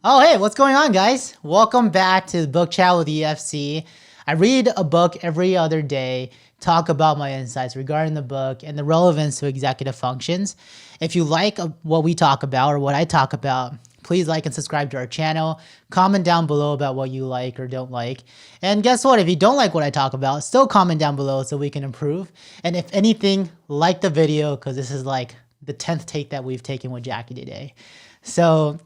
Oh, hey, what's going on, guys? Welcome back to Book Chat with EFC. I read a book every other day, talk about my insights regarding the book and the relevance to executive functions. If you like what we talk about or what I talk about, please like and subscribe to our channel. Comment down below about what you like or don't like. And guess what? If you don't like what I talk about, still comment down below so we can improve. And if anything, like the video because this is like the 10th take that we've taken with Jackie today. So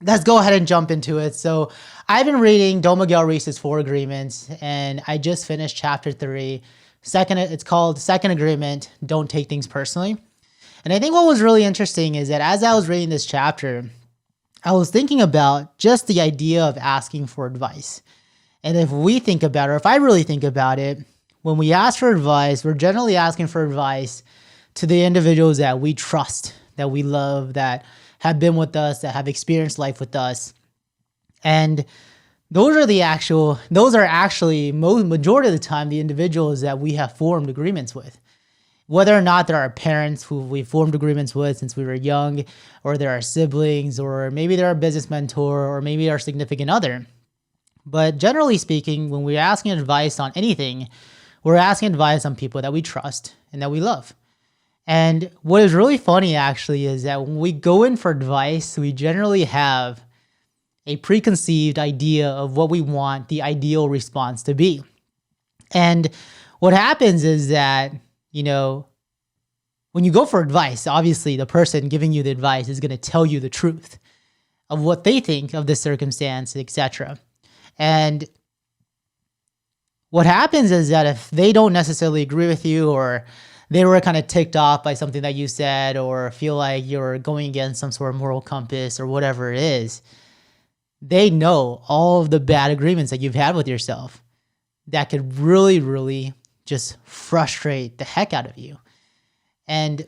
let's go ahead and jump into it. So I've been reading Don Miguel Ruiz's Four Agreements, and I just finished chapter 3. It's called Second Agreement, Don't Take Things Personally. And I think what was really interesting is that as I was reading this chapter, I was thinking about just the idea of asking for advice. And if we think about it, or if I really think about it, when we ask for advice, we're generally asking for advice to the individuals that we trust, that we love, that have been with us, that have experienced life with us. And those are actually majority of the time the individuals that we have formed agreements with. Whether or not they're our parents who we formed agreements with since we were young, or they're our siblings, or maybe they're our business mentor, or maybe our significant other. But generally speaking, when we're asking advice on anything, we're asking advice on people that we trust and that we love. And what is really funny actually is that when we go in for advice, we generally have a preconceived idea of what we want the ideal response to be. And what happens is that, when you go for advice, obviously the person giving you the advice is going to tell you the truth of what they think of the circumstance, etc. And what happens is that if they don't necessarily agree with you, or they were kind of ticked off by something that you said, or feel like you're going against some sort of moral compass or whatever it is, they know all of the bad agreements that you've had with yourself that could really, really just frustrate the heck out of you. And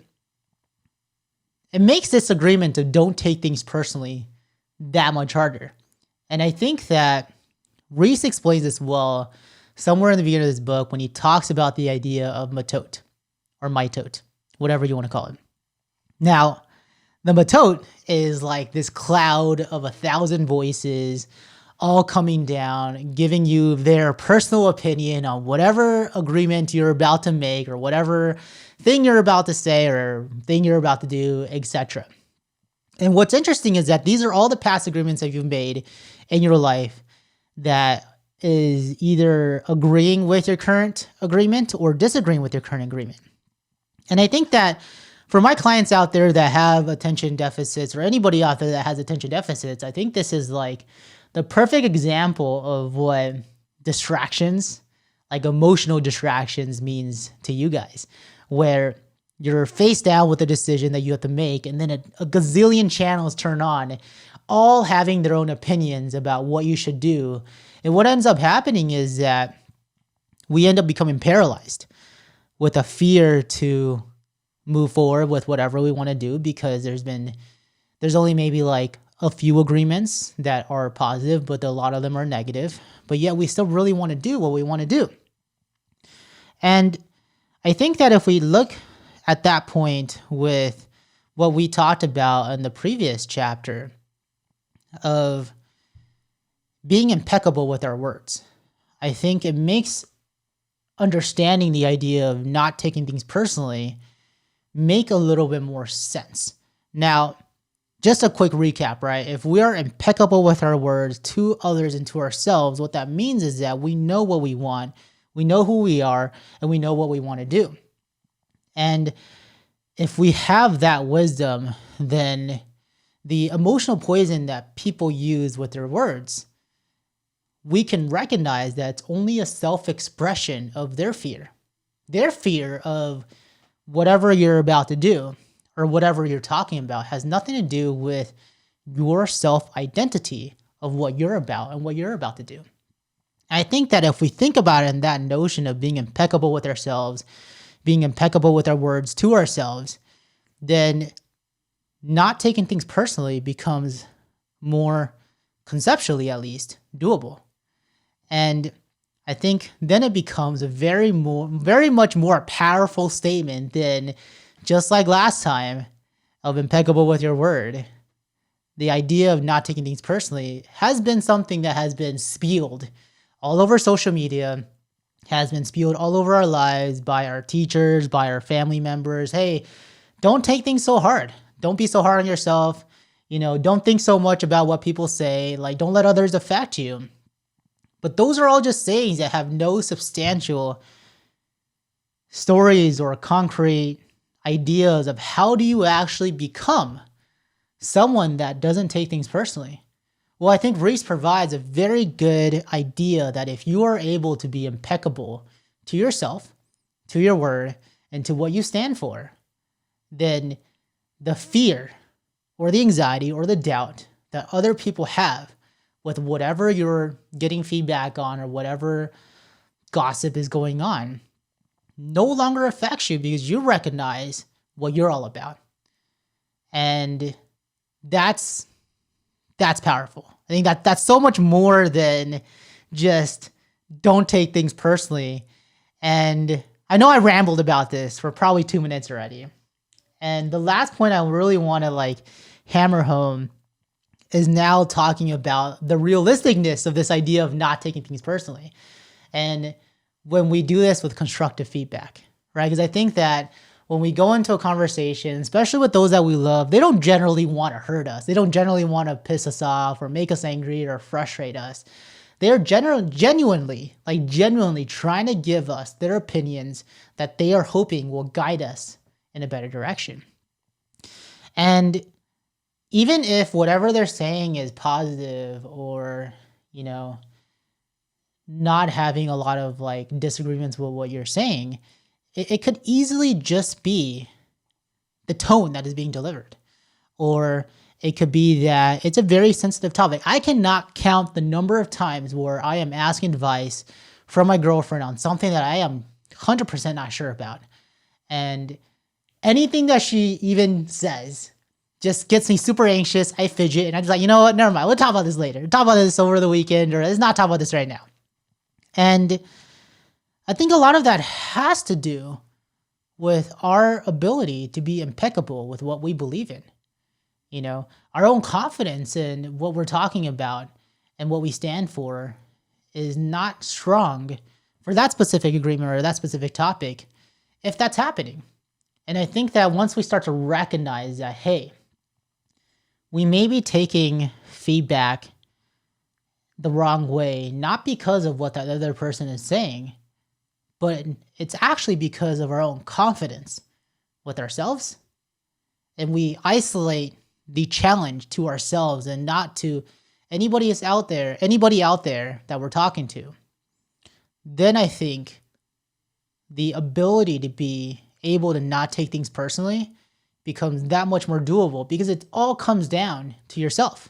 it makes this agreement of don't take things personally that much harder. And I think that Ruiz explains this well somewhere in the beginning of this book when he talks about the idea of matot, or mitote, whatever you want to call it. Now, the matot is like this cloud of 1,000 voices all coming down, giving you their personal opinion on whatever agreement you're about to make, or whatever thing you're about to say, or thing you're about to do, etc. And what's interesting is that these are all the past agreements that you've made in your life that is either agreeing with your current agreement or disagreeing with your current agreement. And I think that for my clients out there that have attention deficits, or anybody out there that has attention deficits, I think this is like the perfect example of what distractions, like emotional distractions, means to you guys, where you're face down with a decision that you have to make, and then a gazillion channels turn on, all having their own opinions about what you should do. And what ends up happening is that we end up becoming paralyzed with a fear to move forward with whatever we want to do, because there's only maybe like a few agreements that are positive, but a lot of them are negative. But yet we still really want to do what we want to do. And I think that if we look at that point with what we talked about in the previous chapter of being impeccable with our words, I think it makes understanding the idea of not taking things personally make a little bit more sense. Now, just a quick recap, right? If we are impeccable with our words to others and to ourselves, what that means is that we know what we want, we know who we are, and we know what we want to do. And if we have that wisdom, then the emotional poison that people use with their words, we can recognize that it's only a self-expression of their fear of whatever you're about to do, or whatever you're talking about has nothing to do with your self-identity of what you're about and what you're about to do. I think that if we think about it in that notion of being impeccable with ourselves, being impeccable with our words to ourselves, then not taking things personally becomes more, conceptually at least, doable. And I think then it becomes a very much more powerful statement than, just like last time, of impeccable with your word. the idea of not taking things personally has been something that has been spewed all over social media, has been spewed all over our lives by our teachers, by our family members. Hey, don't take things so hard. Don't be so hard on yourself. Don't think so much about what people say. Like, don't let others affect you. But those are all just sayings that have no substantial stories or concrete ideas of how do you actually become someone that doesn't take things personally. Well, I think Reese provides a very good idea that if you are able to be impeccable to yourself, to your word, and to what you stand for, then the fear or the anxiety or the doubt that other people have with whatever you're getting feedback on or whatever gossip is going on no longer affects you because you recognize what you're all about. And that's powerful. I think that's so much more than just don't take things personally. And I know I rambled about this for probably 2 minutes already. And the last point I really want to hammer home is now talking about the realisticness of this idea of not taking things personally. And when we do this with constructive feedback, right? Because I think that when we go into a conversation, especially with those that we love, they don't generally want to hurt us. They don't generally want to piss us off or make us angry or frustrate us. They're genuinely trying to give us their opinions that they are hoping will guide us in a better direction. And even if whatever they're saying is positive or, not having a lot of disagreements with what you're saying, it could easily just be the tone that is being delivered. Or it could be that it's a very sensitive topic. I cannot count the number of times where I am asking advice from my girlfriend on something that I am 100% not sure about. And anything that she even says just gets me super anxious. I fidget and I'm just like, you know what? Never mind. We'll talk about this later. We'll talk about this over the weekend, or let's not talk about this right now. And I think a lot of that has to do with our ability to be impeccable with what we believe in. Our own confidence in what we're talking about and what we stand for is not strong for that specific agreement or that specific topic if that's happening. And I think that once we start to recognize that, hey, we may be taking feedback the wrong way, not because of what that other person is saying, but it's actually because of our own confidence with ourselves. And we isolate the challenge to ourselves and not to anybody out there that we're talking to. Then I think the ability to be able to not take things personally becomes that much more doable because it all comes down to yourself.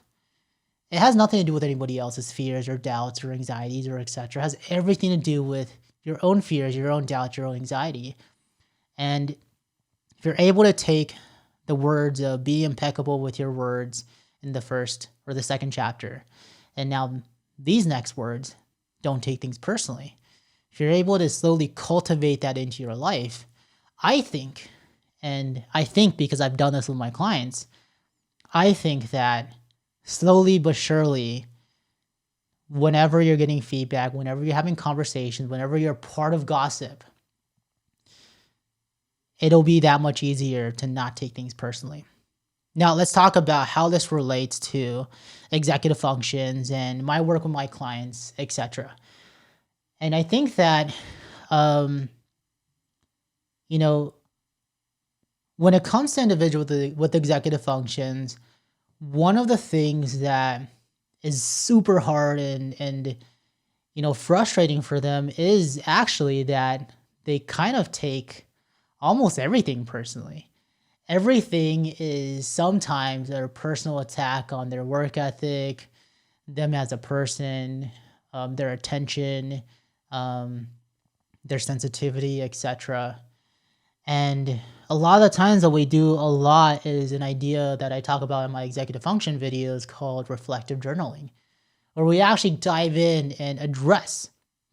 It has nothing to do with anybody else's fears or doubts or anxieties or etc. It has everything to do with your own fears, your own doubts, your own anxiety. And if you're able to take the words of be impeccable with your words in the first or the second chapter, and now these next words, don't take things personally. If you're able to slowly cultivate that into your life, I think because I've done this with my clients, I think that slowly but surely, whenever you're getting feedback, whenever you're having conversations, whenever you're part of gossip, it'll be that much easier to not take things personally. Now, let's talk about how this relates to executive functions and my work with my clients, etc. And I think that, when it comes to individuals with executive functions, one of the things that is super hard and frustrating for them is actually that they kind of take almost everything personally. Everything is sometimes a personal attack on their work ethic, them as a person, their attention, their sensitivity, etc. And a lot of the times that we do a lot is an idea that I talk about in my executive function videos called reflective journaling, where we actually dive in and address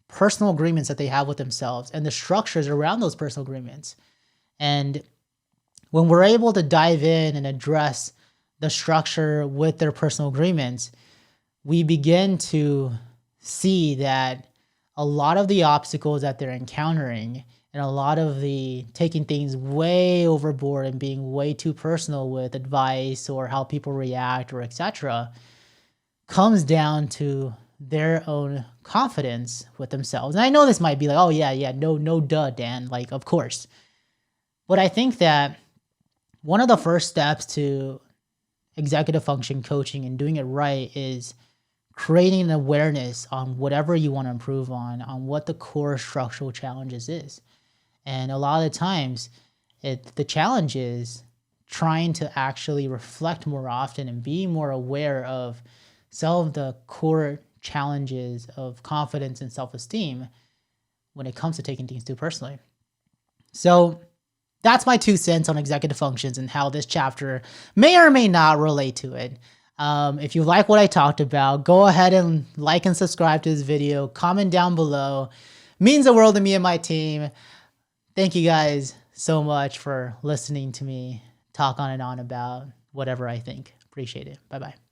personal agreements that they have with themselves and the structures around those personal agreements. And when we're able to dive in and address the structure with their personal agreements, we begin to see that a lot of the obstacles that they're encountering and a lot of the taking things way overboard and being way too personal with advice or how people react or etc. comes down to their own confidence with themselves. And I know this might be like, oh yeah, no duh, Dan, like of course. But I think that one of the first steps to executive function coaching and doing it right is creating an awareness on whatever you want to improve on what the core structural challenges is. And a lot of the times, the challenge is trying to actually reflect more often and be more aware of some of the core challenges of confidence and self-esteem when it comes to taking things too personally. So that's my 2 cents on executive functions and how this chapter may or may not relate to it. If you like what I talked about, go ahead and like and subscribe to this video. Comment down below. Means the world to me and my team. Thank you guys so much for listening to me talk on and on about whatever I think. Appreciate it. Bye-bye.